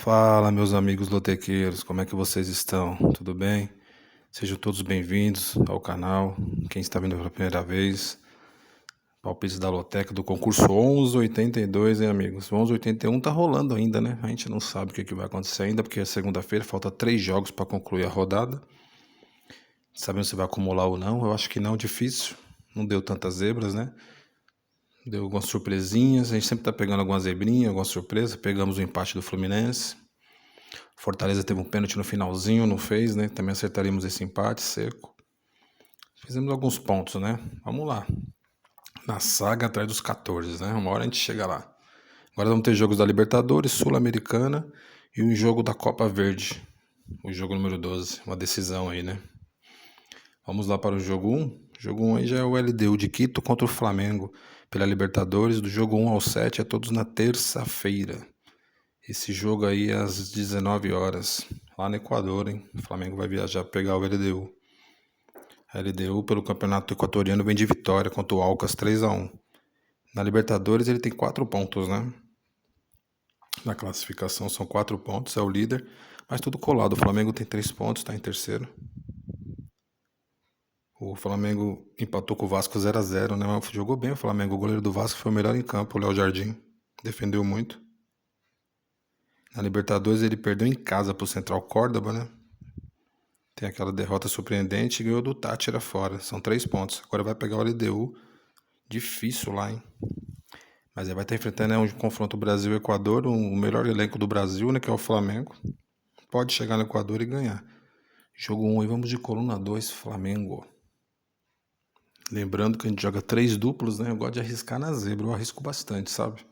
Fala, meus amigos lotequeiros, como é que vocês estão? Tudo bem? Sejam todos bem-vindos ao canal. Quem está vindo pela primeira vez, palpites da Loteca do concurso 1182, hein, amigos? O 1181 tá rolando ainda, né? A gente não sabe o que vai acontecer ainda, porque é segunda-feira, falta 3 jogos para concluir a rodada. Sabemos se vai acumular ou não. Eu acho que não, difícil. Não deu tantas zebras, né? Deu algumas surpresinhas. A gente sempre tá pegando alguma zebrinha, alguma surpresa. Pegamos o empate do Fluminense. Fortaleza teve um pênalti no finalzinho, não fez, né? Também acertaríamos esse empate seco. Fizemos alguns pontos, né? Vamos lá. Na saga atrás dos 14, né? Uma hora a gente chega lá. Agora vamos ter jogos da Libertadores, Sul-Americana e um jogo da Copa Verde. O jogo número 12. Uma decisão aí, né? Vamos lá para o jogo 1. O jogo 1 aí já é o LDU de Quito contra o Flamengo pela Libertadores. Do jogo 1 ao 7 é todos na terça-feira. Esse jogo aí é às 19 horas, lá no Equador, hein? O Flamengo vai viajar para pegar o LDU. A LDU pelo campeonato equatoriano vem de vitória contra o Alcas 3-1. Na Libertadores ele tem 4 pontos, né? Na classificação são 4 pontos, é o líder, mas tudo colado. O Flamengo tem 3 pontos, está em terceiro. O Flamengo empatou com o Vasco 0-0, né? Mas jogou bem o Flamengo. O goleiro do Vasco foi o melhor em campo, o Léo Jardim. Defendeu muito. Na Libertadores ele perdeu em casa pro Central Córdoba, né? Tem aquela derrota surpreendente e ganhou do Táchira fora. São 3 pontos. Agora vai pegar o LDU. Difícil lá, hein? Mas aí vai estar enfrentando, né, um confronto Brasil-Equador, o melhor elenco do Brasil, né? Que é o Flamengo. Pode chegar no Equador e ganhar. Jogo 1 e vamos de coluna 2, Flamengo. Lembrando que a gente joga 3 duplos, né? Eu gosto de arriscar na zebra. Eu arrisco bastante, sabe?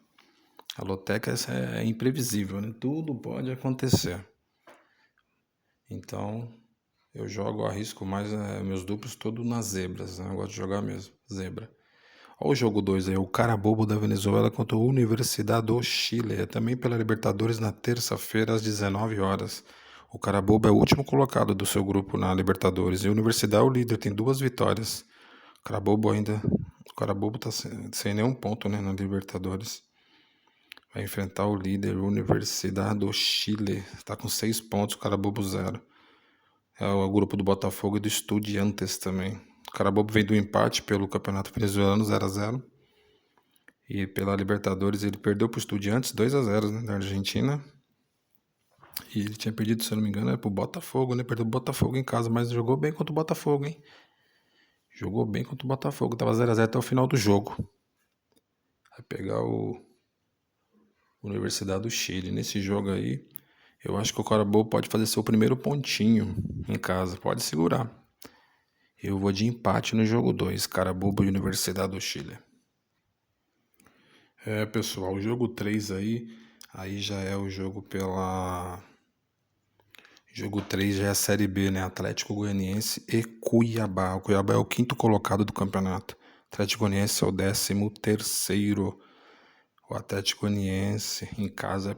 A loteca é imprevisível, né? Tudo pode acontecer. Então, eu arrisco mais meus duplos todos nas zebras, né? Eu gosto de jogar mesmo, zebra. Olha o jogo 2 aí, o Carabobo da Venezuela contra a Universidade do Chile. É também pela Libertadores na terça-feira às 19 horas. O Carabobo é o último colocado do seu grupo na Libertadores e a Universidade é o líder, tem 2 vitórias. O Carabobo tá sem nenhum ponto, né, na Libertadores. Vai enfrentar o líder, Universidade do Chile. Está com 6 pontos, o Carabobo 0. É o grupo do Botafogo e do Estudiantes também. O Carabobo vem do empate pelo Campeonato Venezuelano 0-0. E pela Libertadores ele perdeu para o Estudiantes 2-0, né, da Argentina. E ele tinha perdido, se eu não me engano, pro Botafogo, né? Perdeu o Botafogo em casa, mas jogou bem contra o Botafogo, hein? Jogou bem contra o Botafogo. Tava 0-0 até o final do jogo. Vai pegar o Universidade do Chile. Nesse jogo aí, eu acho que o Carabobo pode fazer seu primeiro pontinho em casa. Pode segurar. Eu vou de empate no jogo 2. Carabobo e Universidade do Chile. Pessoal, o jogo 3 aí já é o jogo pela... Jogo 3 já é a Série B, né? Atlético Goianiense e Cuiabá. O Cuiabá é o 5º colocado do campeonato. Atlético Goianiense é o 13º. O Atlético Goianiense em casa é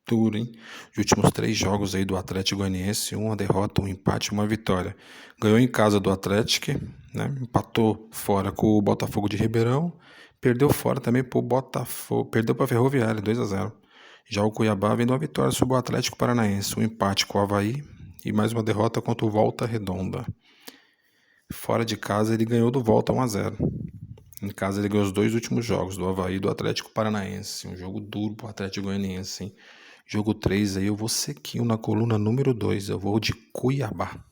duro, hein? Os últimos 3 jogos aí do Atlético Goianiense, uma derrota, um empate, uma vitória. Ganhou em casa do Atlético, né? Empatou fora com o Botafogo de Ribeirão. Perdeu fora também pro Botafogo. Perdeu para a Ferroviária, 2-0. Já o Cuiabá vem de uma vitória sobre o Atlético Paranaense, um empate com o Avaí e mais uma derrota contra o Volta Redonda. Fora de casa ele ganhou do Volta 1-0. Em casa ele ganhou os 2 últimos jogos, do Avaí e do Atlético Paranaense. Um jogo duro pro Atlético Goianiense, hein? Jogo 3 aí eu vou sequinho na coluna número 2, eu vou de Cuiabá.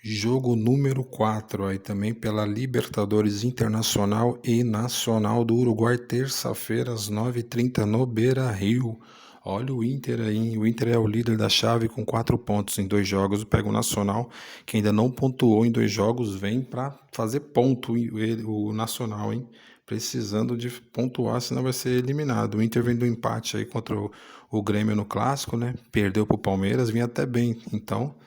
Jogo número 4 aí também pela Libertadores Internacional e Nacional do Uruguai, terça-feira às 9h30 no Beira-Rio. Olha o Inter aí, hein? O Inter é o líder da chave com 4 pontos em 2 jogos. Pega o Nacional, que ainda não pontuou em 2 jogos, vem para fazer ponto o Nacional, hein? Precisando de pontuar, senão vai ser eliminado. O Inter vem do empate aí contra o Grêmio no Clássico, né? Perdeu pro Palmeiras, vinha até bem, então...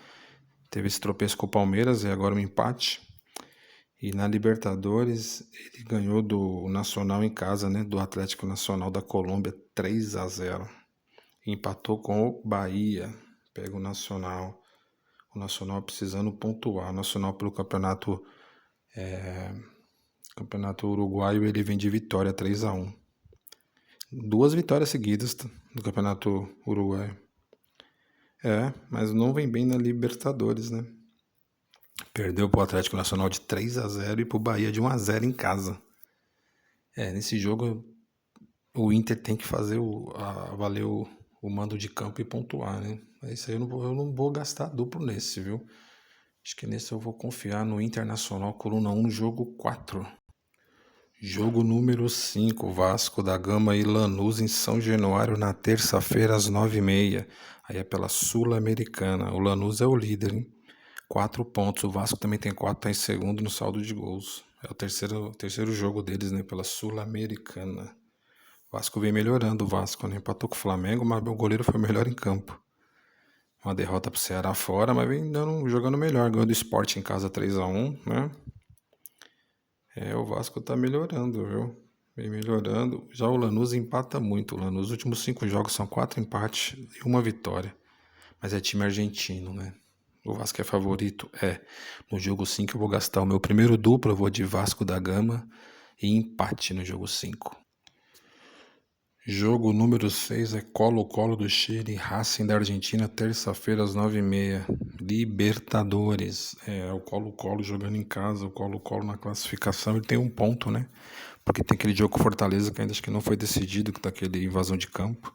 Teve esse tropeço com o Palmeiras e agora um empate. E na Libertadores ele ganhou do Nacional em casa, né? Do Atlético Nacional da Colômbia 3-0. Empatou com o Bahia. Pega o Nacional. O Nacional precisando pontuar. O Nacional pelo campeonato Uruguaio ele vem de vitória 3-1. 2 vitórias seguidas no Campeonato Uruguaio. Mas não vem bem na Libertadores, né? Perdeu pro Atlético Nacional de 3-0 e pro Bahia de 1-0 em casa. Nesse jogo o Inter tem que fazer valer o mando de campo e pontuar, né? Isso aí eu não vou gastar duplo nesse, viu? Acho que nesse eu vou confiar no Internacional Coluna 1, jogo 4. Jogo número 5, Vasco da Gama e Lanús em São Januário na terça-feira às 9h30. Aí é pela Sul-Americana. O Lanús é o líder, hein? 4 pontos. O Vasco também tem 4, tá em segundo no saldo de gols. É o terceiro jogo deles, né? Pela Sul-Americana. O Vasco vem melhorando, o Vasco, né? Empatou com o Flamengo, mas o goleiro foi melhor em campo. Uma derrota pro Ceará fora, mas vem jogando melhor. Ganhou do Sport em casa 3-1, né? O Vasco tá melhorando, viu? Vem melhorando. Já o Lanús empata muito. O Lanús, os últimos 5 jogos são 4 empates e 1 vitória. Mas é time argentino, né? O Vasco é favorito? No jogo 5 eu vou gastar o meu primeiro duplo, eu vou de Vasco da Gama e empate no jogo 5. Jogo número 6 é Colo-Colo do Chile, Racing da Argentina, terça-feira às 9h30. Libertadores. O Colo-Colo jogando em casa, o Colo-Colo na classificação, ele tem 1 ponto, né? Porque tem aquele jogo com Fortaleza que ainda acho que não foi decidido, que tá aquele invasão de campo,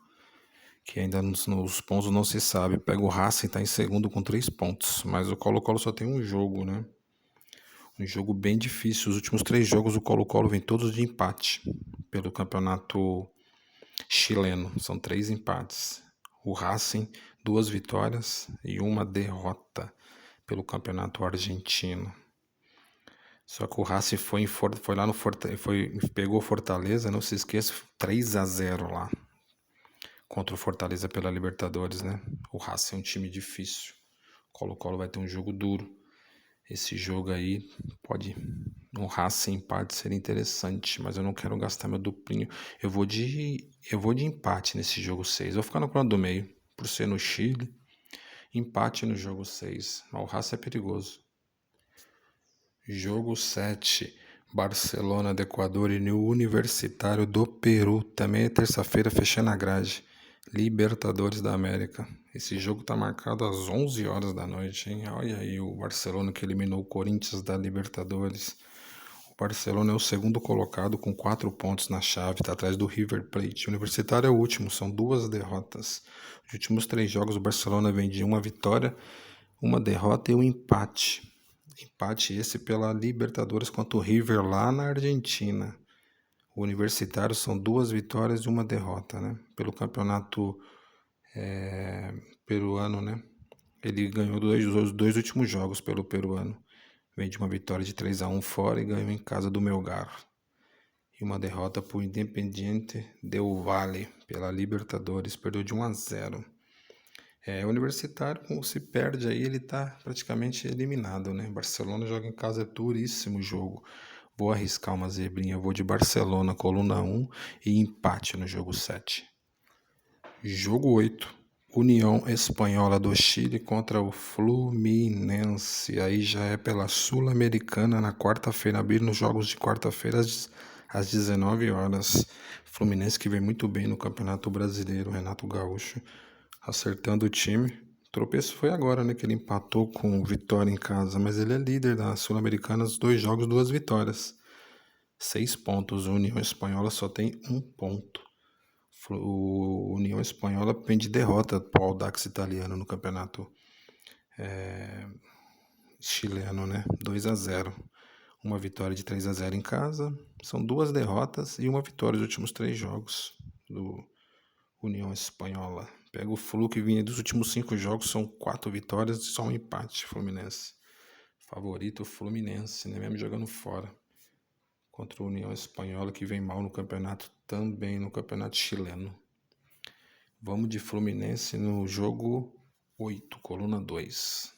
que ainda nos pontos não se sabe. Pega o Racing, tá em segundo com 3 pontos, mas o Colo-Colo só tem um jogo, né? Um jogo bem difícil. Os últimos 3 jogos o Colo-Colo vem todos de empate pelo campeonato chileno. São 3 empates. O Racing, 2 vitórias e 1 derrota pelo campeonato argentino. Só que o Racing foi lá no Fortaleza, pegou Fortaleza, não se esqueça, 3-0 lá contra o Fortaleza pela Libertadores, né? O Racing é um time difícil. O Colo-Colo vai ter um jogo duro. Esse jogo aí um Racing empate ser interessante, mas eu não quero gastar meu duplinho. Eu vou de empate nesse jogo 6. Vou ficar no plano do meio, por ser no Chile. Empate no jogo 6. Mas o Racing é perigoso. Jogo 7. Barcelona do Equador e no Universitário do Peru. Também é terça-feira, fechando a grade. Libertadores da América. Esse jogo tá marcado às 11 horas da noite, hein? Olha aí o Barcelona que eliminou o Corinthians da Libertadores. O Barcelona é o segundo colocado com 4 pontos na chave, tá atrás do River Plate. O Universitário é o último, são 2 derrotas. Os últimos 3 jogos o Barcelona vem de 1 vitória, 1 derrota e 1 empate. Empate esse pela Libertadores contra o River lá na Argentina. O Universitário são 2 vitórias e 1 derrota, né? Pelo campeonato peruano, né? Ele ganhou os 2 últimos jogos pelo peruano. Vem de uma vitória de 3-1 fora e ganhou em casa do Melgar. E uma derrota por Independiente del Valle pela Libertadores. Perdeu de 1-0. O Universitário, como se perde aí, ele tá praticamente eliminado, né? Barcelona joga em casa, é duríssimo o jogo. Vou arriscar uma zebrinha, eu vou de Barcelona, coluna 1 e empate no jogo 7. Jogo 8. União Espanhola do Chile contra o Fluminense. Aí já é pela Sul-Americana na quarta-feira, abrindo nos jogos de quarta-feira às 19 horas. Fluminense que vem muito bem no Campeonato Brasileiro, Renato Gaúcho acertando o time. O tropeço foi agora, né, que ele empatou com o Vitória em casa, mas ele é líder da Sul-Americana, 2 jogos, 2 vitórias. 6 pontos, a União Espanhola só tem 1 ponto. O União Espanhola vem de derrota para o Audax italiano no campeonato chileno, né? 2-0. Uma vitória de 3-0 em casa. São 2 derrotas e 1 vitória nos últimos 3 jogos do União Espanhola. Pega o Flu que vinha dos últimos 5 jogos, são 4 vitórias e só 1 empate. Fluminense. Favorito Fluminense, né? Mesmo jogando fora. Contra a União Espanhola que vem mal no campeonato, também no campeonato chileno. Vamos de Fluminense no jogo 8, coluna 2.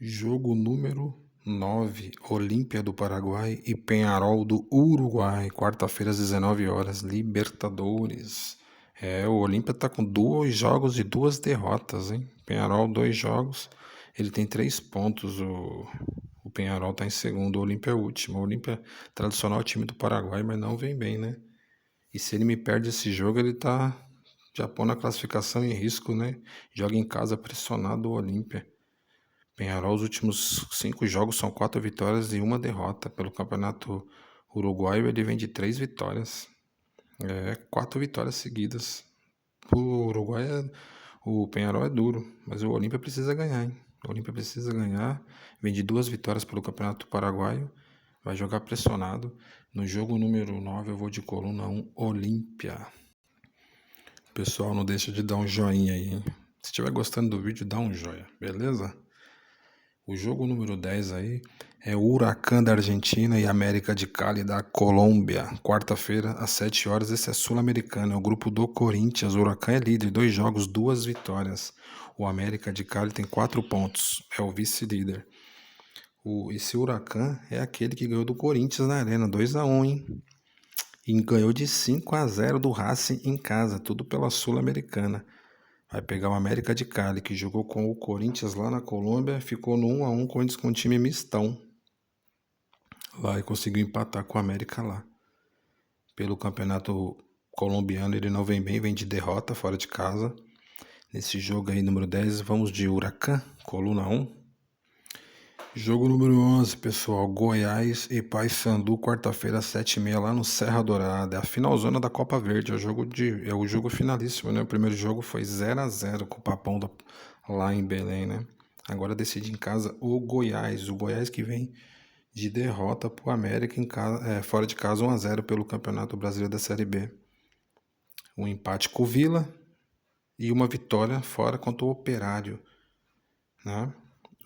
Jogo número 9, Olímpia do Paraguai e Peñarol do Uruguai, quarta-feira às 19 horas, Libertadores. O Olímpia tá com 2 jogos e 2 derrotas, hein? Peñarol 2 jogos, ele tem 3 pontos, o Peñarol tá em segundo, o Olímpia é o último. O Olímpia tradicional time do Paraguai, mas não vem bem, né? E se ele me perde esse jogo, ele tá já pondo a classificação em risco, né? Joga em casa pressionado o Olímpia. Penharol, os últimos 5 jogos são 4 vitórias e 1 derrota. Pelo Campeonato Uruguaio, ele vem de 3 vitórias. 4 vitórias seguidas. O Uruguai, o Penharol é duro, mas o Olímpia precisa ganhar, hein? O Olímpia precisa ganhar. Vem de 2 vitórias pelo Campeonato Paraguaio. Vai jogar pressionado. No jogo número 9, eu vou de coluna 1, Olímpia. Pessoal, não deixa de dar um joinha aí, hein? Se estiver gostando do vídeo, dá um joia, beleza? O jogo número 10 aí é o Huracan da Argentina e América de Cali da Colômbia. Quarta-feira, às 7 horas. Esse é sul-americano, é o grupo do Corinthians. O Huracan é líder, 2 jogos, 2 vitórias. O América de Cali tem 4 pontos, é o vice-líder. Esse Huracan é aquele que ganhou do Corinthians na Arena, 2-1, hein? E ganhou de 5-0 do Racing em casa, tudo pela Sul-Americana. Vai pegar o América de Cali, que jogou com o Corinthians lá na Colômbia, ficou no 1-1 com um time mistão lá e conseguiu empatar com o América lá. Pelo campeonato colombiano ele não vem bem, vem de derrota fora de casa. Nesse jogo aí, número 10, vamos de Huracan, coluna 1. Jogo número 11, pessoal, Goiás e Paysandu, quarta-feira, às 7h30, lá no Serra Dourada. É a finalzona da Copa Verde, é o jogo finalíssimo, né? O primeiro jogo foi 0-0 com o Papão lá em Belém, né? Agora decide em casa o Goiás que vem de derrota pro América em casa, fora de casa, 1-0 pelo Campeonato Brasileiro da Série B. Um empate com o Vila e uma vitória fora contra o Operário, né?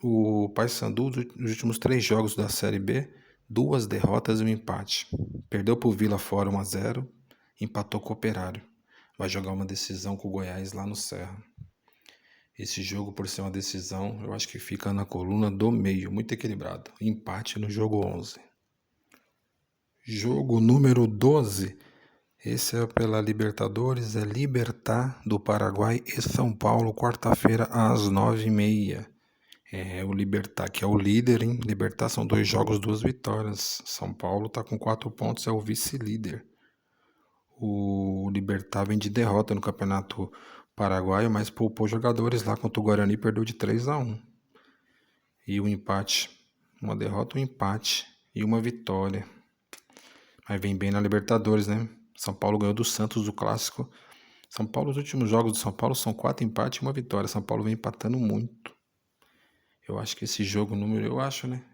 O Paysandu, nos últimos 3 jogos da Série B, 2 derrotas e um empate. Perdeu pro Vila fora 1-0, empatou com o Operário. Vai jogar uma decisão com o Goiás lá no Serra. Esse jogo, por ser uma decisão, eu acho que fica na coluna do meio, muito equilibrado. Empate no jogo 11. Jogo número 12. Esse é pela Libertadores, é Libertad do Paraguai e São Paulo, quarta-feira às 9h30. O Libertad, que é o líder, hein? Libertad são 2 jogos, 2 vitórias. São Paulo tá com 4 pontos, é o vice-líder. O Libertad vem de derrota no Campeonato Paraguaio, mas poupou jogadores lá contra o Guarani, perdeu de 3-1. E o empate, uma derrota, um empate e uma vitória. Mas vem bem na Libertadores, né? São Paulo ganhou do Santos, do Clássico. São Paulo, os últimos jogos do São Paulo são 4 empates e uma vitória. São Paulo vem empatando muito. Eu acho que esse jogo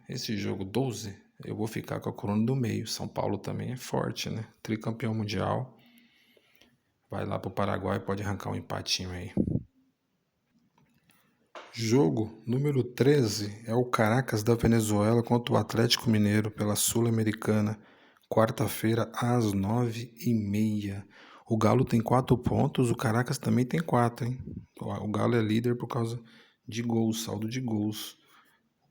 Esse jogo 12, eu vou ficar com a coluna do meio. São Paulo também é forte, né? Tricampeão mundial. Vai lá pro Paraguai, pode arrancar um empatinho aí. Jogo número 13 é o Caracas da Venezuela contra o Atlético Mineiro pela Sul-Americana. Quarta-feira às 9h30. O Galo tem 4 pontos, o Caracas também tem 4, hein? O Galo é líder por causa de gols, saldo de gols.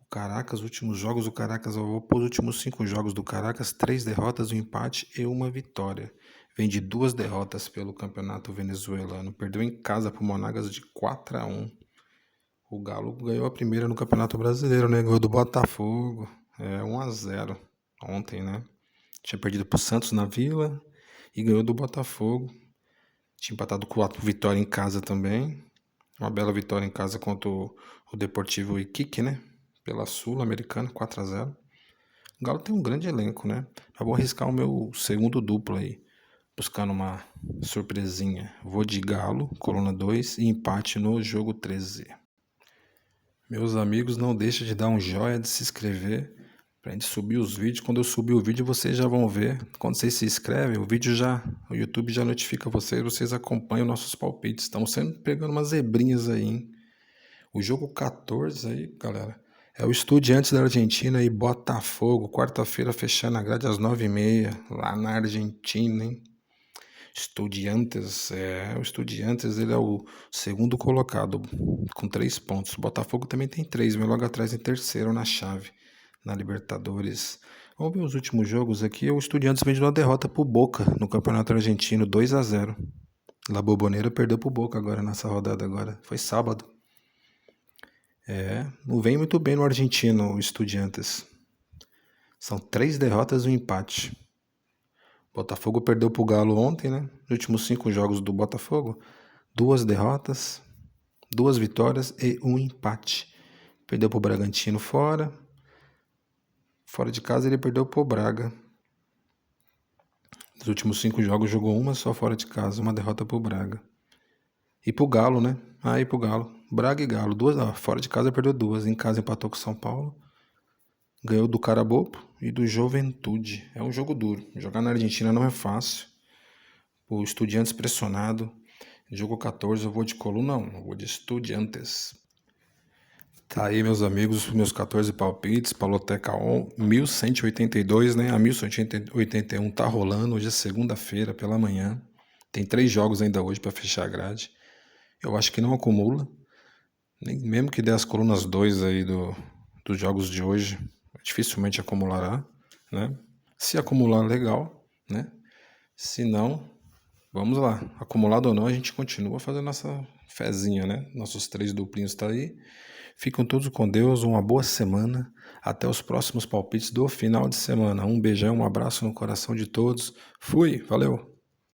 O Caracas, últimos jogos do Caracas, eu vou pôr os últimos 5 jogos do Caracas, 3 derrotas, um empate e uma vitória. Vem de 2 derrotas pelo campeonato venezuelano. Perdeu em casa pro Monagas de 4-1. O Galo ganhou a primeira no Campeonato Brasileiro, né? Ganhou do Botafogo. 1-0 ontem, né? Tinha perdido pro Santos na Vila e ganhou do Botafogo. Tinha empatado com a vitória em casa também. Uma bela vitória em casa contra o Deportivo Iquique, né? Pela Sul-Americana, 4-0. O Galo tem um grande elenco, né? Eu vou arriscar o meu segundo duplo aí, buscando uma surpresinha. Vou de Galo, coluna 2 e empate no jogo 13. Meus amigos, não deixa de dar um joinha, de se inscrever pra gente subir os vídeos. Quando eu subir o vídeo, vocês já vão ver. Quando vocês se inscrevem, o YouTube já notifica vocês acompanham nossos palpites. Estamos sempre pegando umas zebrinhas aí, hein? O jogo 14 aí, galera, é o Estudiantes da Argentina e Botafogo, quarta-feira fechando a grade às 9h30, lá na Argentina, hein? O Estudiantes, ele é o segundo colocado, com 3 pontos. O Botafogo também tem 3, mas logo atrás em terceiro na chave, na Libertadores. Vamos ver os últimos jogos aqui. O Estudiantes vem de uma derrota pro Boca, no Campeonato Argentino, 2-0. La Bombonera perdeu pro Boca agora, nessa rodada agora. Foi sábado. Não vem muito bem no argentino, o Estudiantes. São 3 derrotas e um empate. Botafogo perdeu pro Galo ontem, né? Nos últimos 5 jogos do Botafogo, 2 derrotas, 2 vitórias e 1 empate. Perdeu pro Bragantino fora. Fora de casa ele perdeu pro Braga. Nos últimos 5 jogos jogou uma só fora de casa, uma derrota pro Braga. E pro Galo, né? E pro Galo. Braga e Galo, 2, fora de casa perdeu 2, em casa empatou com São Paulo. Ganhou do Carabobo e do Juventude. É um jogo duro. Jogar na Argentina não é fácil. O Estudiantes pressionado. Jogo 14, eu vou de Coluna 1. Eu vou de Estudiantes. Tá aí, meus amigos, meus 14 palpites. Paloteca 1182, né? A 1181 tá rolando. Hoje é segunda-feira pela manhã. Tem 3 jogos ainda hoje para fechar a grade. Eu acho que não acumula. Mesmo que dê as colunas 2 aí dos jogos de hoje, dificilmente acumulará, né? Se acumular, legal, né? Se não, vamos lá. Acumulado ou não, a gente continua fazendo nossa fezinha, né? Nossos 3 duplinhos tá aí. Ficam todos com Deus, uma boa semana. Até os próximos palpites do final de semana. Um beijão, um abraço no coração de todos. Fui, valeu!